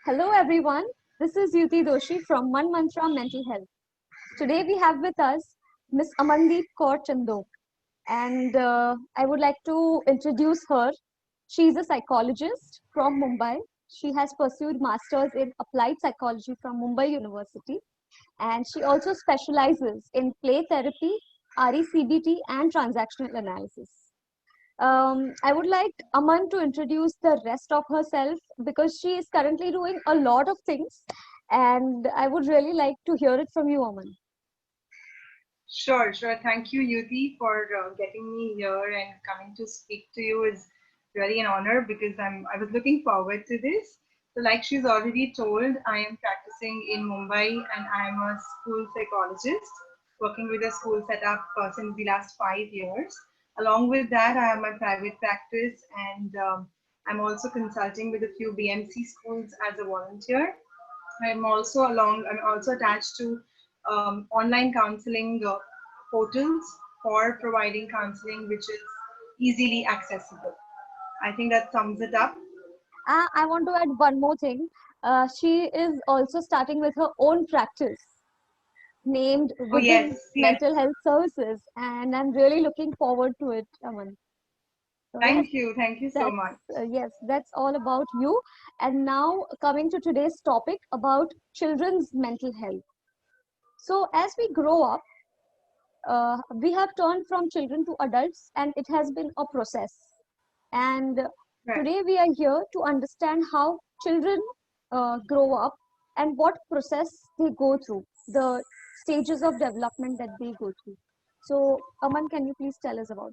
Hello everyone, this is Yuti Doshi from Man Mantra Mental Health. Today we have with us Miss Amandeep Kaur Chandok, and I would like to introduce her. She is a psychologist from Mumbai. She has pursued masters in applied psychology from Mumbai University, and she also specializes in play therapy, RECBT, and transactional analysis. I would like Aman to introduce the rest of herself because she is currently doing a lot of things, and I would really like to hear it from you, Aman. Sure. Thank you, Yuti, for getting me here and coming to speak to you is really an honor because I was looking forward to this. So, like she's already told, I am practicing in Mumbai and I'm a school psychologist working with a school setup since the last 5 years. Along with that, I have my private practice and I'm also consulting with a few BMC schools as a volunteer. I'm also attached to online counseling portals for providing counseling which is easily accessible. I think that sums it up. I want to add one more thing. She is also starting with her own practice named Oh yes, Within yes. Mental Health Services, and I'm really looking forward to it, Aman. So, yes, Thank you so that's much. that's all about you. And now coming to today's topic about children's mental health. So, as we grow up, we have turned from children to adults, and it has been a process. And Right. today we are here to understand how children grow up and what process they go through, the stages of development that they go through. So, Aman, can you please tell us about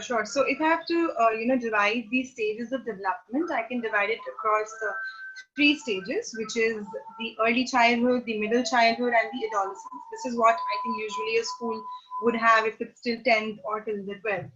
Sure. So if I have to, divide these stages of development, I can divide it across three stages, which is the early childhood, the middle childhood, and the adolescence. This is what I think usually a school would have if it's till 10th or till the 12th.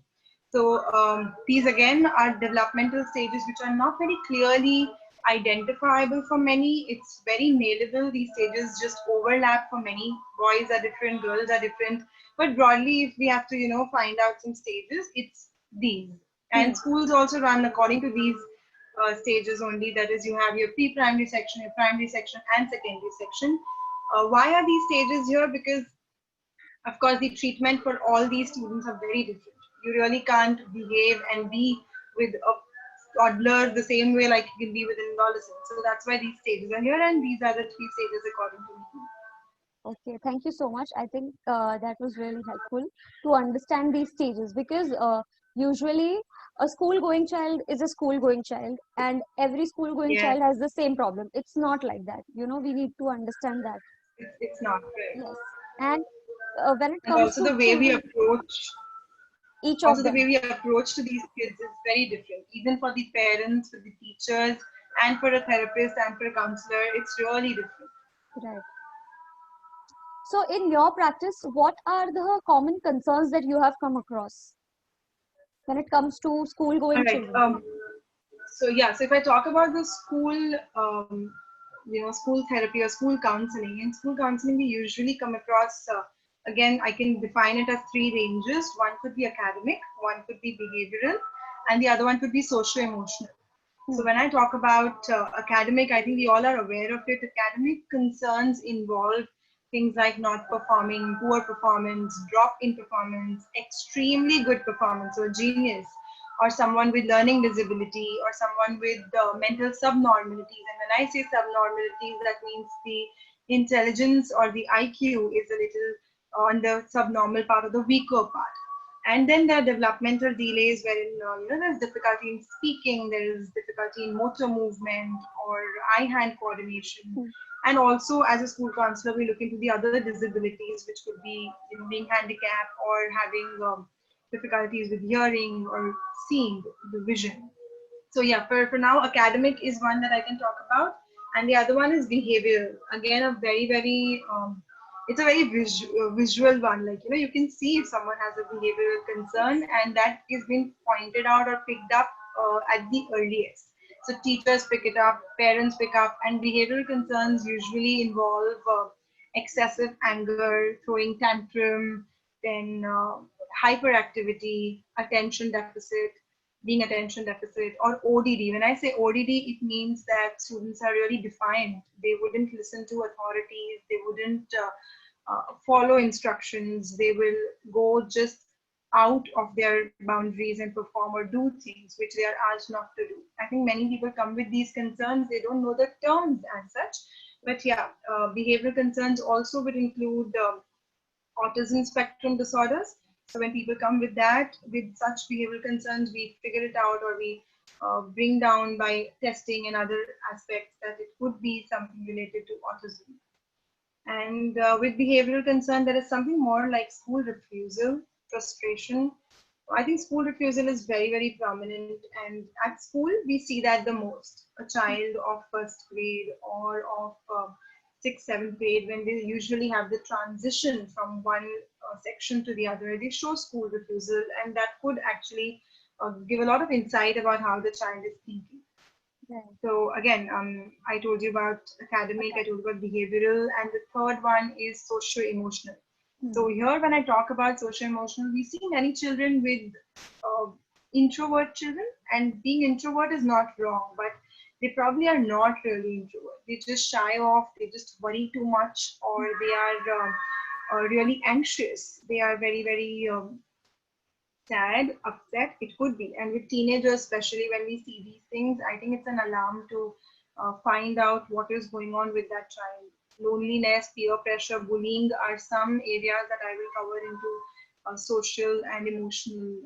So these again are developmental stages which are not very clearly identifiable for many. It's very nailable. These stages just overlap for many. Boys are different, girls are different. But broadly, if we have to, find out some stages, it's these. that? And schools also run according to these stages only. That is, you have your pre-primary section, your primary section, and secondary section. Why are these stages here? Because of course, the treatment for all these students are very different. You really can't behave and be with a toddler the same way like you can be with an adolescent. So that's why these stages are here, and these are the three stages according to me. Okay, thank you so much. I think that was really helpful to understand these stages because usually a school going child is a school going child, and every school going Yes, child has the same problem. It's not like that. We need to understand that. it's not right. Yes. And when it And comes also to the way we children, approach, each also of the way them, we approach to these kids is very different. Even for the parents, for the teachers, and for a therapist and for a counselor, it's really different. right? So, in your practice, what are the common concerns that you have come across when it comes to school All going right. children? So if I talk about the school, school therapy or school counseling, in school counseling we usually come across. Again, I can define it as three ranges. One could be academic, one could be behavioral, and the other one could be socio-emotional. So Hmm. when I talk about academic, I think we all are aware of it. Academic concerns involve things like not performing, poor performance, drop in performance, extremely good performance, or genius, or someone with learning disability, or someone with mental subnormalities. And when I say subnormalities, that means the intelligence or the IQ is a little on the subnormal part or the weaker part. And then there are developmental delays wherein there's difficulty in speaking, there is difficulty in motor movement or eye-hand coordination. Hmm. And also, as a school counselor, we look into the other disabilities, which could be being handicapped or having difficulties with hearing or seeing the vision. So yeah, for now, academic is one that I can talk about, and the other one is behavioral. Again, a very it's a very visual one. Like you can see if someone has a behavioral concern, and that is being pointed out or picked up at the earliest. So teachers pick it up, parents pick up, and behavioral concerns usually involve excessive anger, throwing tantrum, then hyperactivity, attention deficit, being attention deficit, or ODD. When I say ODD, it means that students are really defiant. They wouldn't listen to authorities. They wouldn't follow instructions. They will go just out of their boundaries and perform or do things which they are asked not to do. I think many people come with these concerns. They don't know the terms as such. But yeah, behavioral concerns also would include autism spectrum disorders. So when people come with that, with such behavioral concerns, we figure it out, or we bring down by testing and other aspects that it could be something related to autism. And with behavioral concern, there is something more like school refusal, frustration. I think school refusal is very, very prominent. And at school, we see that the most. A child of first grade or of sixth, seventh grade, when they usually have the transition from one section to the other, they show school refusal. And that could actually give a lot of insight about how the child is thinking. Right. So again, I told you about academic, I told you about behavioral, and the third one is socio-emotional. So here, when I talk about socio-emotional, we see many children with introvert children, and being introvert is not wrong, but they probably are not really introvert. They just shy off, they just worry too much, or they are really anxious. They are very, very sad, upset, it could be. And with teenagers, especially when we see these things, I think it's an alarm to find out what is going on with that child. Loneliness, peer pressure, bullying are some areas that I will cover into social and emotional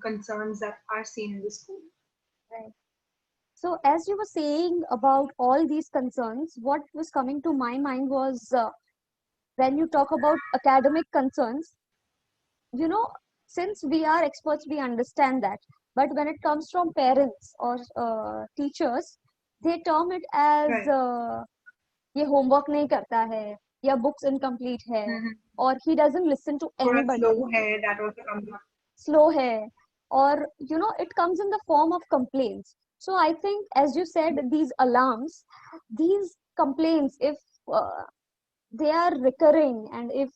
concerns that are seen in the school. Right. So, as you were saying about all these concerns, what was coming to my mind was when you talk about academic concerns, you know, since we are experts, we understand that. But when it comes from parents or teachers, they term it as Right. ये homework नहीं करता है या books incomplete है or he doesn't listen to थोड़ा anybody. slow है, that also comes up. Slow है or it comes in the form of complaints. So I think, as you said, these alarms, these complaints, if they are recurring and if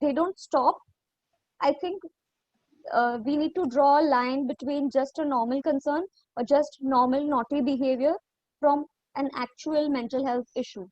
they don't stop, I think we need to draw a line between just a normal concern or just normal naughty behavior from an actual mental health issue.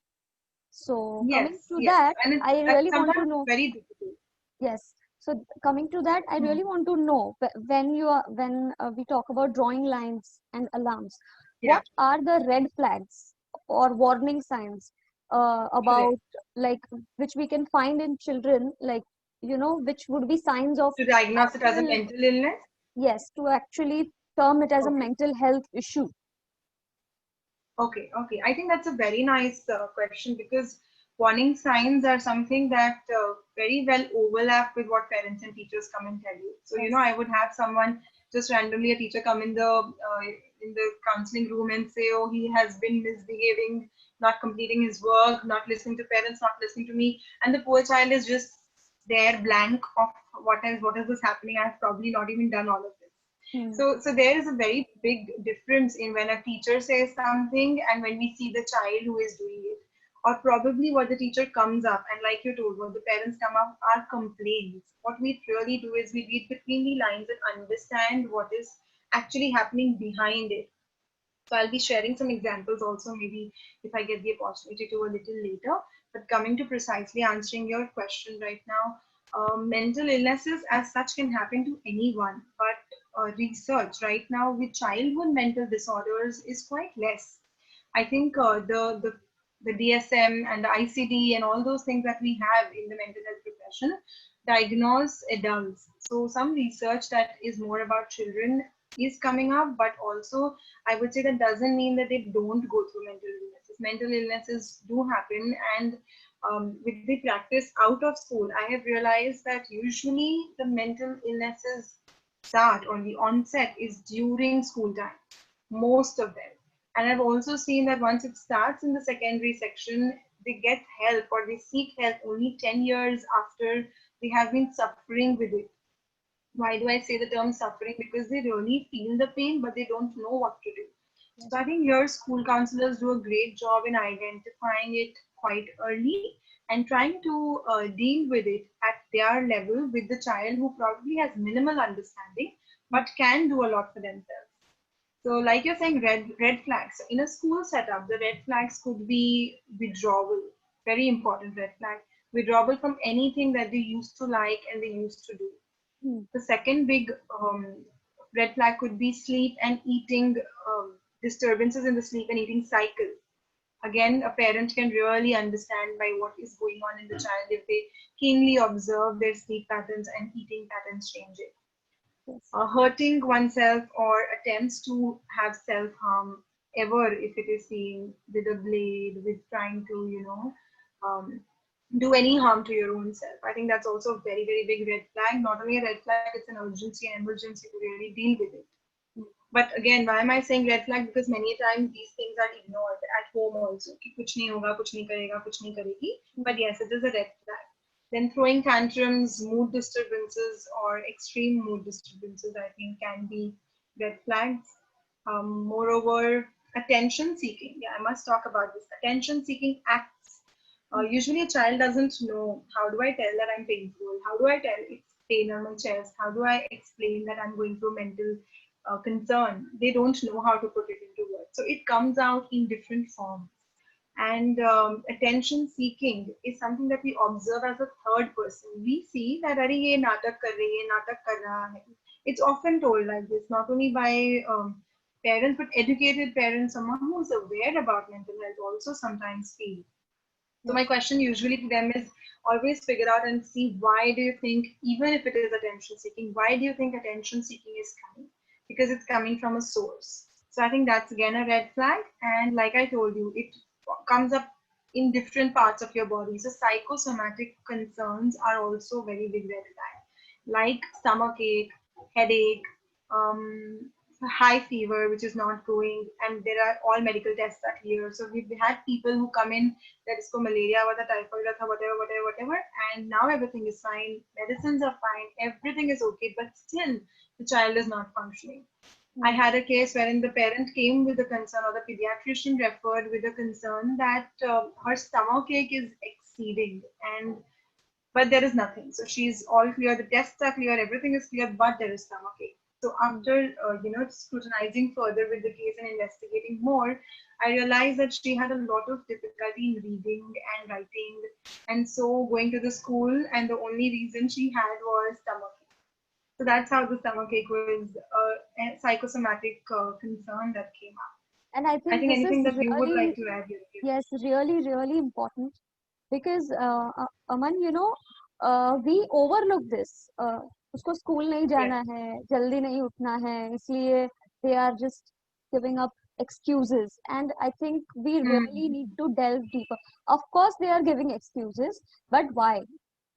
So coming Yes, to yes. that, And I that's really want to sometimes know. very difficult. Yes. So coming to that, I really want to know when we talk about drawing lines and alarms, Yeah, what are the red flags or warning signs correct. about, like, which we can find in children, like, which would be signs of To diagnose it as a actual, mental illness. yes, to actually term it as a Okay. mental health issue. Okay, okay. I think that's a very nice question, because warning signs are something that very well overlap with what parents and teachers come and tell you. So, Yes. I would have someone, just randomly a teacher, come in the counseling room and say, "Oh, he has been misbehaving, not completing his work, not listening to parents, not listening to me," and the poor child is just there blank of what is this happening? I've probably not even done all of this. Hmm. So there is a very big difference in when a teacher says something and when we see the child who is doing it. Or probably what the teacher comes up, and like you told, what the parents come up are complaints. What we really do is we read between the lines and understand what is actually happening behind it. So I'll be sharing some examples also, maybe if I get the opportunity to, a little later. But coming to precisely answering your question right now, mental illnesses as such can happen to anyone, but research right now with childhood mental disorders is quite less. I think the DSM and the ICD and all those things that we have in the mental health profession diagnose adults. So some research that is more about children is coming up, but also I would say that doesn't mean that they don't go through mental illnesses. Mental illnesses do happen, and with the practice out of school, I have realized that usually the mental illnesses start, or the onset is during school time, most of them. And I've also seen that once it starts in the secondary section, they get help or they seek help only 10 years after they have been suffering with it. Why do I say the term suffering? Because they really feel the pain, but they don't know what to do. So I think here school counselors do a great job in identifying it quite early, and trying to deal with it at their level with the child who probably has minimal understanding but can do a lot for themselves. So, like you're saying, red flags. In a school setup, the red flags could be withdrawal, very important red flag. Withdrawal from anything that they used to like and they used to do. Hmm. The second big red flag could be sleep and eating disturbances in the sleep and eating cycle. Again, a parent can really understand by what is going on in the child if they keenly observe their sleep patterns and eating patterns changing. Yes. Hurting oneself or attempts to have self harm, ever if it is seen with a blade, with trying to, um, do any harm to your own self. I think that's also a very, very big red flag. Not only a red flag, it's an urgency and emergency to really deal with it. But again, why am I saying red flag? Because many times these things are ignored at home also. कि कुछ नहीं होगा, कुछ नहीं करेगा, कुछ नहीं करेगी. But yes, it is a red flag. Then throwing tantrums, mood disturbances, or extreme mood disturbances, I think can be red flags. Moreover, attention seeking. Yeah, I must talk about this. Attention seeking acts. Usually, a child doesn't know how do I tell that I'm painful? How do I tell it's pain on my chest? How do I explain that I'm going through mental concern? They don't know how to put it into words. So it comes out in different forms. And attention seeking is something that we observe as a third person. We see that अरे ये नाटक कर रही है, नाटक कर रहा है. It's often told like this, not only by parents but educated parents, someone who is aware about mental health also sometimes feel. So my question usually to them is always figure out and see why do you think, even if it is attention seeking, why do you think attention seeking is coming? Because it's coming from a source. So I think that's again a red flag. And like I told you, it comes up in different parts of your body. So psychosomatic concerns are also very big red flag, like stomach ache, headache, um, high fever, which is not going, and there are all medical tests are clear. So we've had people who come in that is malaria or the typhoid or whatever, whatever, whatever, and now everything is fine. Medicines are fine, everything is okay, but still the child is not functioning. I had a case wherein the parent came with a concern, or the pediatrician referred with a concern that her stomach ache is exceeding, and but there is nothing. So she's all clear. The tests are clear. Everything is clear, but there is stomach ache. So after scrutinizing further with the case and investigating more, I realized that she had a lot of difficulty in reading and writing, and so going to the school, and the only reason she had was stomach ache. So that's how the stomach ache was a psychosomatic concern that came up. And I I think think this is anything that you would like really, to add here? yes, really, really important because Aman, we overlook this. उसको school नहीं Yes. जाना है, जल्दी नहीं उठना है, इसलिए they are just giving up excuses. And I think we really Hmm. need to delve deeper. Of course, they are giving excuses, but why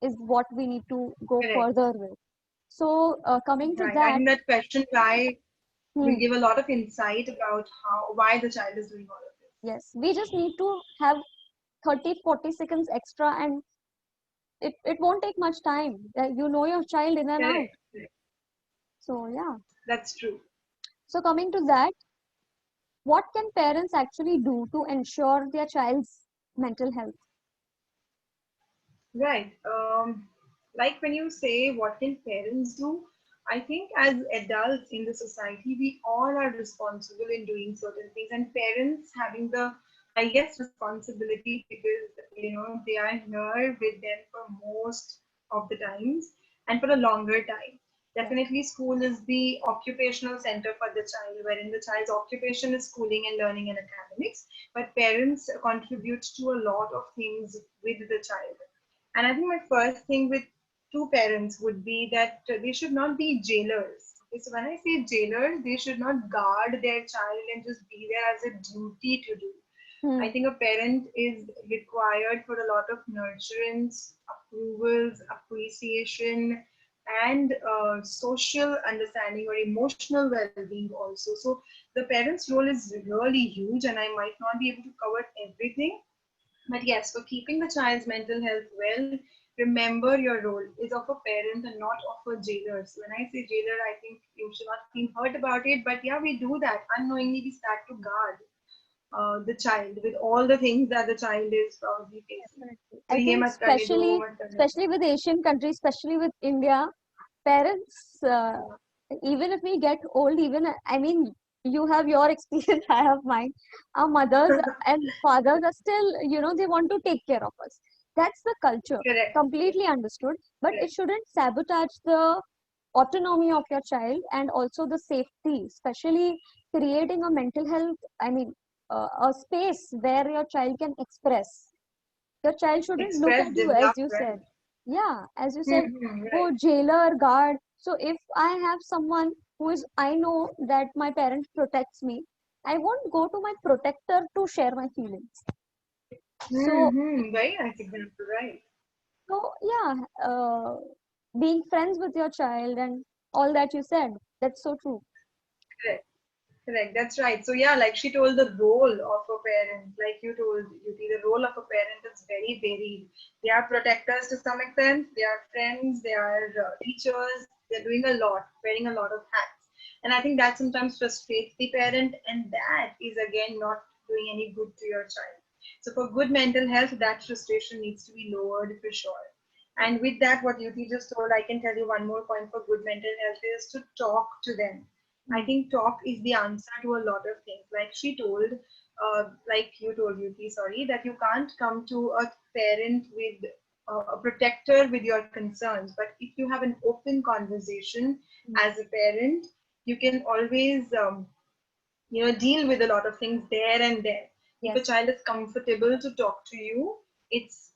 is what we need to go Correct. further with. So coming to Right. I that, think that question why will hmm, give a lot of insight about how why the child is doing all of this. yes, we just need to have 30-40 seconds extra and it won't take much time. You know your child in and out. Correct. Correct. So yeah. That's true. So coming to that, what can parents actually do to ensure their child's mental health? Right. Like when you say what can parents do, I think as adults in the society, we all are responsible in doing certain things, and parents having the highest responsibility because they are here with them for most of the times and for a longer time. Yeah. Definitely, school is the occupational center for the child, wherein the child's occupation is schooling and learning and academics. But parents contribute to a lot of things with the child. And I think my first thing with two parents would be that they should not be jailers. Okay, so when I say jailers, they should not guard their child and just be there as a duty to do. I Hmm. think a parent is required for a lot of nurturance, approvals, appreciation, and social understanding or emotional well-being also. So the parent's role is really huge, and I might not be able to cover everything, but yes, for keeping the child's mental health well, remember your role is of a parent and not of a jailer. So when I say jailer, I think you should not feel hurt about it. But yeah, we do that. Unknowingly, we start to guard. the child with all the things that the child is probably facing. Definitely. तो I ये think मत करने दो, वो मत करने दो. especially with Asian countries, especially with India, parents, even if we get old, I mean, you have your experience, I have mine. Our mothers and fathers are still, they want to take care of us. That's the culture. Correct. Completely understood. But it Correct. shouldn't sabotage the autonomy of your child and also the safety, especially creating a mental health, a space where your child can express. Your child shouldn't look Express, at you, as develop, you right? said. Yeah, as you said, Right. go jailer, guard. So if I have someone I know that my parent protects me, I won't go to my protector to share my feelings. So, Very nice example, right? so yeah, being friends with your child and all that you said, that's so true. Correct. Correct, that's right. So yeah, like she told, the role of a parent, like you told, Yuti, the role of a parent is very varied. They are protectors to some extent, they are friends, they are teachers, they're doing a lot, wearing a lot of hats. And I think that sometimes frustrates the parent, and that is again not doing any good to your child. So for good mental health, that frustration needs to be lowered for sure. And with that, what Yuti just told, I can tell you one more point for good mental health is to talk to them. I Mm. think talk is the answer to a lot of things. Like she told, like you told, Yuti, sorry, that you can't come to a parent with a protector with your concerns. But if you have an open conversation Mm. as a parent, you can always, deal with a lot of things there and then. If a Yes. child is comfortable to talk to you, it's,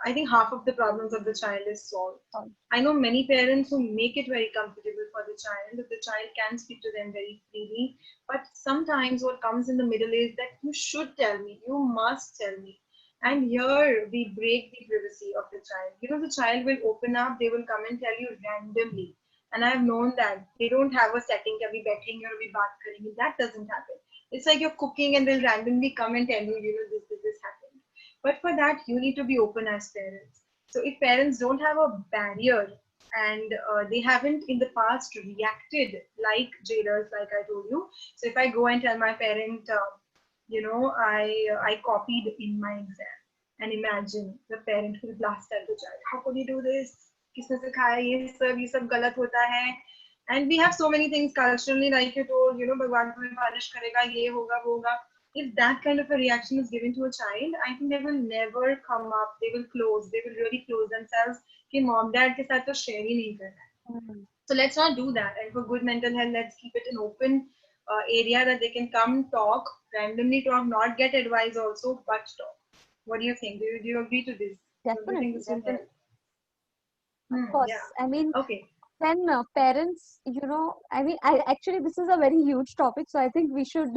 I think half of the problems of the child is solved. All. I know many parents who make it very comfortable for the child, that the child can speak to them very freely. But sometimes what comes in the middle is that you should tell me, you must tell me. And here we break the privacy of the child. The child will open up, they will come and tell you randomly. And I've known that they don't have a setting, kabhi baithenge or abhi baat karenge. That doesn't happen. It's like you're cooking and they'll randomly come and tell you, this happened. But for that, you need to be open as parents. So if parents don't have a barrier and they haven't in the past reacted like jailers, like I told you. So if I go and tell my parent, I copied in my exam, and imagine the parent will blast at the child. How could you do this? किसने सिखाया ये सब गलत होता है. And we have so many things culturally, like you told, भगवान तुम्हें punish करेगा, ये होगा, वो होगा. If that kind of a reaction is given to a child, I think they will never come up. They will close. They will really close themselves. कि mom dad के साथ तो share ही नहीं करना है. Mm. So let's not do that. And for good mental health, let's keep it an open area that they can come talk, randomly talk, not get advice also, but talk. What do you think? Do you agree to this? Don't you think Definitely, this will help? definitely. Of course. Yeah. I mean, Okay. when parents, I actually, this is a very huge topic, so I think we should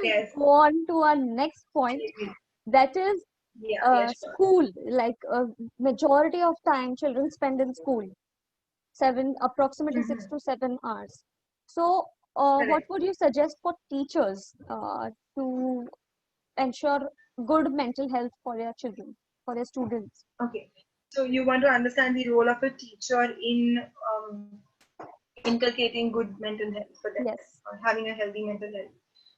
Yes. go on to our next I point. agree. That is Yeah. Yeah. Sure. school. Like majority of time, children spend in school, approximately Mm-hmm. 6 to 7 hours. So, what Correct. would you suggest for teachers to ensure good mental health for their children, for their students? Okay. So you want to understand the role of a teacher in inculcating good mental health for them, Yes, or having a healthy mental health.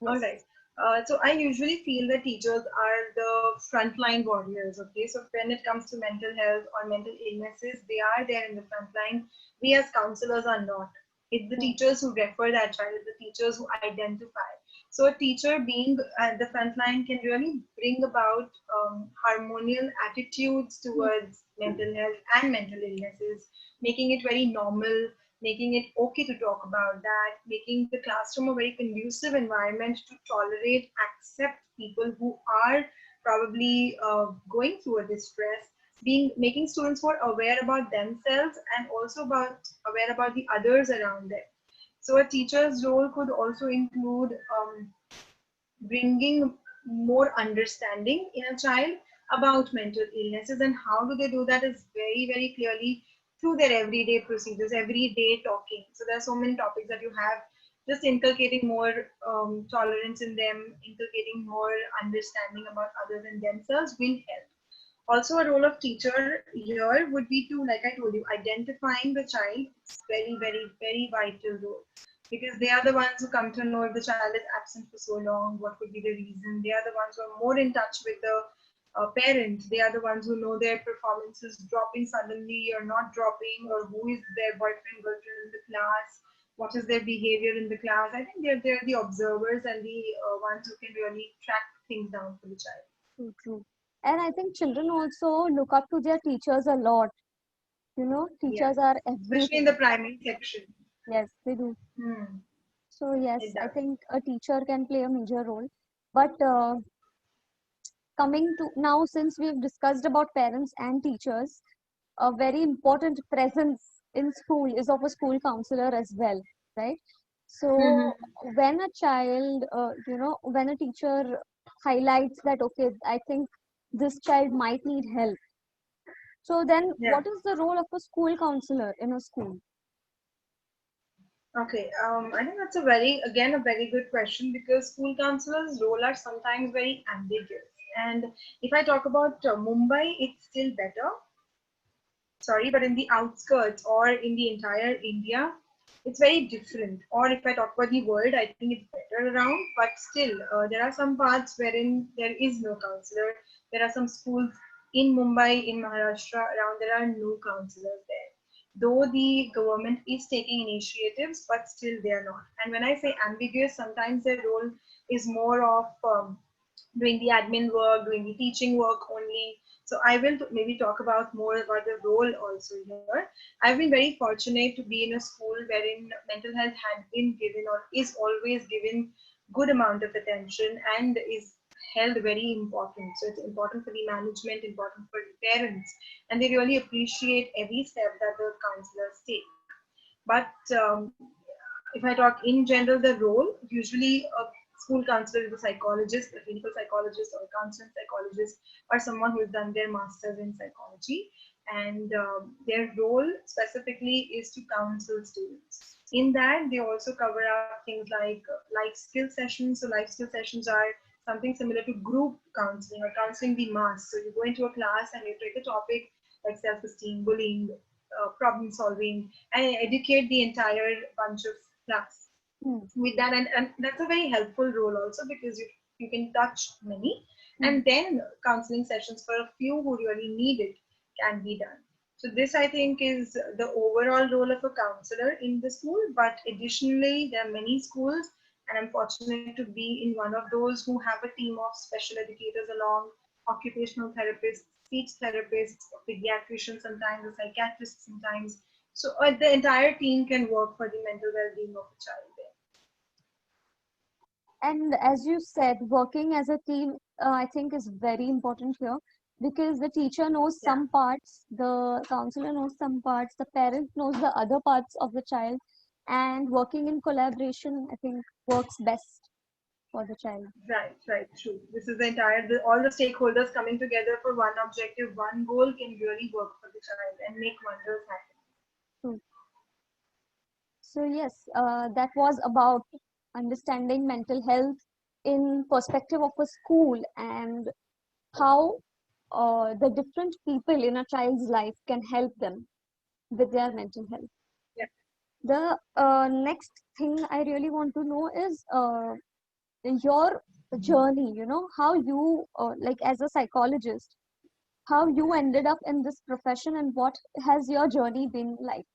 All yes. right. So I usually feel that teachers are the frontline warriors. Okay, so when it comes to mental health or mental illnesses, they are there in the front line. We as counselors are not. It's the Mm. teachers who refer that child, it's the teachers who identify. So a teacher being at the front line can really bring about harmonious attitudes towards mental health and mental illnesses, making it very normal, making it okay to talk about that, making the classroom a very conducive environment to tolerate, accept people who are probably going through a distress, making students more aware about themselves and also aware about the others around them. So a teacher's role could also include bringing more understanding in a child about mental illnesses, and how do they do that is very very clearly through their everyday procedures, everyday talking. So there are so many topics that you have, just inculcating more tolerance in them, inculcating more understanding about others and themselves will help. Also, a role of teacher here would be to, like I told you, identifying the child. It's very very very vital role. because they are the ones who come to know if the child is absent for so long, what could be the reason. They are the ones who are more in touch with the parent. They are the ones who know their performances dropping suddenly or not dropping, or who is their boyfriend, girlfriend in the class, what is their behavior in the class. I think they're the observers and the ones who can really track things down for the child. True, true. And I think children also look up to their teachers a lot. You know, Yeah, teachers are especially in the everything. primary section. Yes, they do. Hmm, So yes, it I does. think a teacher can play a major role. But coming to now, since we've discussed about parents and teachers, a very important presence in school is of a school counselor as well, right? So Hmm. when a child, when a teacher highlights that, okay, I think this child might need help. So then Yeah. what is the role of a school counselor in a school? Okay, I think that's a very, again, a very good question, because school counselors' role are sometimes very ambiguous. And if I talk about Mumbai, it's still better. Sorry, but in the outskirts or in the entire India, it's very different. Or if I talk about the world, I think it's better around. But still, there are some parts wherein there is no counselor. There are some schools in Mumbai, in Maharashtra, around, there are no counselors there. Though the government is taking initiatives, but still they are not. And when I say ambiguous, sometimes their role is more of doing the admin work, doing the teaching work only. So I will maybe talk about more about the role also here. I've been very fortunate to be in a school wherein mental health had been given, or is always given, good amount of attention, and is held very important. So it's important for the management, important for the parents, and they really appreciate every step that the counselors take. But if I talk in general, the role, usually a school counselor is a psychologist, a clinical psychologist, or a counseling psychologist, or someone who has done their master's in psychology. And their role specifically is to counsel students. In that, they also cover up things like life skill sessions. So, life skill sessions are something similar to group counseling or counseling the mass. So, you go into a class and you take a topic like self esteem, bullying, problem solving, and educate the entire bunch of class Hmm. with that. And that's a very helpful role also, because you can touch many, Hmm. and then counseling sessions for a few who really need it can be done. So this, I think, is the overall role of a counselor in the school. But additionally, there are many schools, and I'm fortunate to be in one of those, who have a team of special educators along, occupational therapists, speech therapists, pediatricians sometimes, a psychiatrist sometimes. So the entire team can work for the mental well-being of a child there. And as you said, working as a team, I think is very important here because the teacher knows Yeah. some parts, the counselor knows some parts, the parent knows the other parts of the child, and working in collaboration, I think, works best for the child. Right, right, true. This is the entire, all the stakeholders coming together for one objective, one goal, can really work for the child and make wonders happen. So, so yes, that was about understanding mental health in perspective of a school and how the different people in a child's life can help them with their mental health. Yeah. The next thing I really want to know is your journey, you know, how you, like as a psychologist, how you ended up in this profession and what has your journey been like?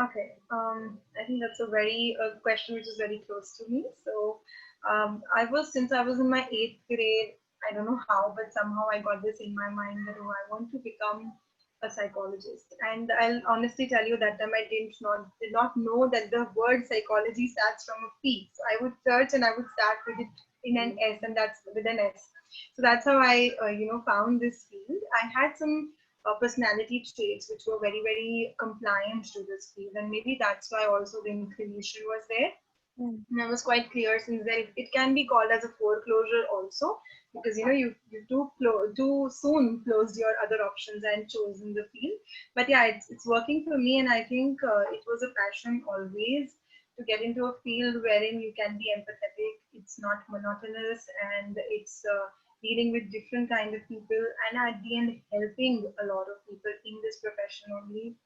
Okay. I think that's a very question which is very close to me. So, since I was in my eighth grade, I don't know how, but somehow I got this in my mind that, oh, I want to become a psychologist. And I'll honestly tell you, that time I did not know that the word psychology starts from a P. So I would search and I would start with it in an S, and that's with an S. So that's how I, found this field. I had some personality traits which were very, very compliant to this field, and maybe that's why also the inclination was there. Mm, And I was quite clear, since then it can be called as a foreclosure also, because you too soon closed your other options and chosen the field. But yeah, it's working for me, and I think it was a passion always to get into a field wherein you can be empathetic. It's not monotonous, and it's dealing with different kind of people, and at the end helping a lot of people in this profession only.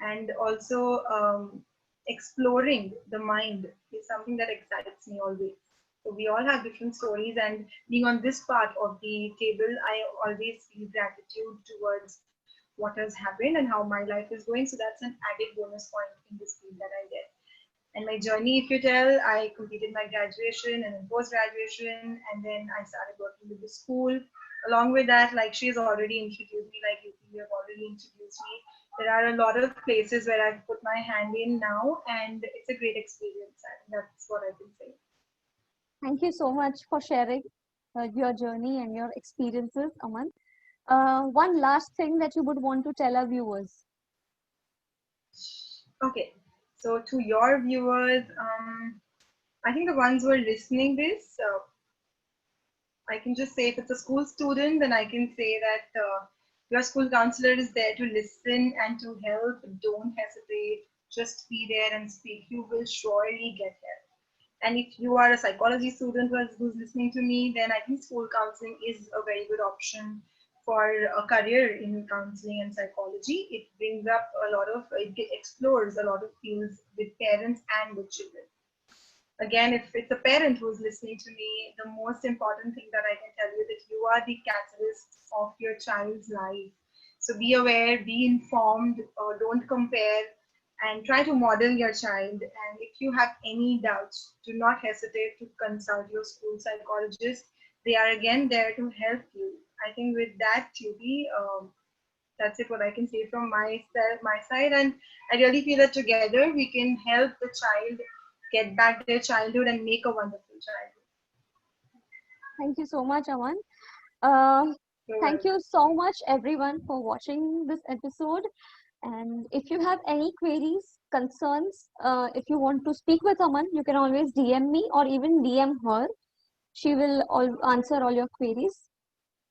And also, exploring the mind is something that excites me always. So we all have different stories, and being on this part of the table, I always feel gratitude towards what has happened and how my life is going. So that's an added bonus point in this field that I get. And my journey, if you tell, I completed my graduation and then post graduation, and then I started working with the school. Along with that, like she's already introduced me, like you have already introduced me. There are a lot of places where I've put my hand in now, and it's a great experience. I think that's what I can say. Thank you so much for sharing your journey and your experiences, Aman. One last thing that you would want to tell our viewers. Okay, so to your viewers, I think the ones who are listening this, I can just say if it's a school student, then I can say that your school counselor is there to listen and to help. Don't hesitate. Just be there and speak. You will surely get help. And if you are a psychology student who's listening to me, then I think school counseling is a very good option for a career in counseling and psychology. It brings up a lot of, it explores a lot of fields with parents and with children. Again, if it's a parent who's listening to me, the most important thing that I can tell you that you are the catalyst of your child's life. So be aware, be informed, don't compare, and try to model your child. And if you have any doubts, do not hesitate to consult your school psychologist. They are again there to help you. I think with that, Tubi, that's it what I can say from my side. And I really feel that together we can help the child get back their childhood and make a wonderful childhood. Thank you so much, Aman. Uh, You're Thank welcome. you so much, everyone, for watching this episode. And if you have any queries, concerns, if you want to speak with Aman, you can always DM me or even DM her. She will answer all your queries.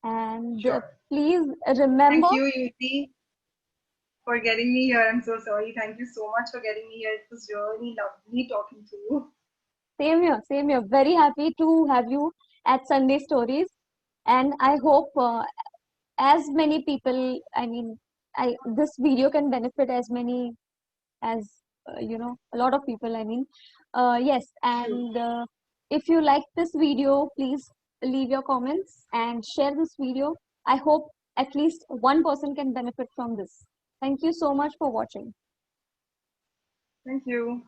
And Sure. please remember, Thank you, Yuti, for getting me here. I'm so sorry. Thank you so much for getting me here. It was really lovely talking to you. same here, same here. Very happy to have you at Sunday Stories. And I hope as many people, I mean, this video can benefit as many as a lot of people, I mean. Yes, True. and if you like this video, please leave your comments and share this video. I hope at least one person can benefit from this. Thank you so much for watching. Thank you.